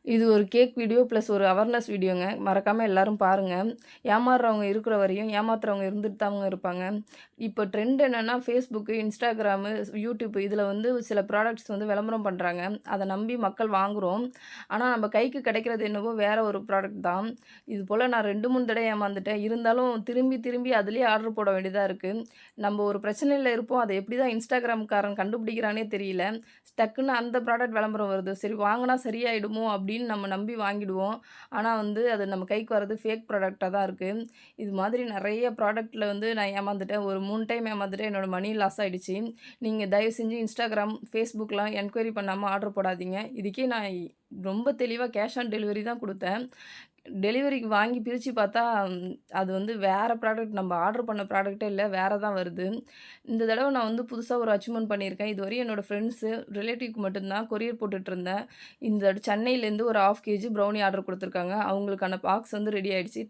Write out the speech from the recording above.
இது ஒரு cake video plus ஒரு அவேர்னஸ் வீடியோங்க. மறக்காம எல்லாரும் பாருங்க. ஏமாறுறவங்க இருக்கிற வரையும் ஏமாத்துறவங்க இருந்துட்டு தாங்க இருப்பாங்க. இப்போ ட்ரெண்ட் என்னன்னா Facebook, Instagram, YouTube இதில வந்து சில ப்ராடக்ட்ஸ் வந்து விளம்பரம் பண்றாங்க. அத நம்பி மக்கள் வாங்குறோம். ஆனா நம்ம கைக்கு கிடைக்கிறது என்னவோ வேற ஒரு ப்ராடக்ட் தான். இது போல நான் 2, 3 தடவ ஏமாந்துட்டேன். இருந்தாலும் திரும்பி திரும்பி அதிலேயே ஆர்டர் போட வேண்டியதா இருக்கு. நம்ம ஒரு பிரச்சனையில இருப்போம். அத எப்படி தான் Instagramகாரன் கண்டுபிடிக்கிறானே தெரியல. டக்குன்னு அந்த ப்ராடக்ட் விளம்பரம் வருது. சரி வாங்குனா சரியாயிடுமோ அப்படின்னு நம்ம நம்பி வாங்கிடுவோம். ஆனா வந்து அது நம்ம கைக்கு வரது ஃபேக் ப்ராடக்ட்டா தான் இருக்கு. இது மாதிரி நெறைய ப்ராடக்ட்ல வந்து நான் ஏமாந்துட்டேன். ஒரு 3 டைம் ஏமாந்துட்டேன். என்னோட மணி லாஸ் ஆயிடுச்சு. நீங்க தயவு செஞ்சு Instagram, Facebookலாம் என்கொயரி பண்ணாம ஆர்டர் போடாதீங்க. இதுக்கே நான் ரொம்ப தெளிவா கேஷ் ஆன் டெலிவரி தான் குடுத்தேன். டெலிவரிக்கு வாங்கி பிரிச்சு பார்த்தா, அது வந்து வேற ப்ராடக்ட் நம்ம ஆர்டர் பண்ண ப்ராடக்ட்டே இல்ல. வேற தான் வருது. இந்த தடவ நான் வந்து புதுசா ஒரு அச்சீவ்மென்ட் பண்ணியிருக்கேன். இதுவரையும் என்னோட ஃப்ரெண்ட்ஸு, ரிலேட்டிவ்க்கு மட்டும் தான் கொரியர் போட்டுட்ருந்தேன். இந்த சென்னையிலேருந்து ஒரு 1/2 கேஜி ப்ரௌனி ஆர்டர் குடுத்துருக்காங்க. அவங்களுக்கான பாக்ஸ் வந்து ரெடி ஆயிடுச்சு.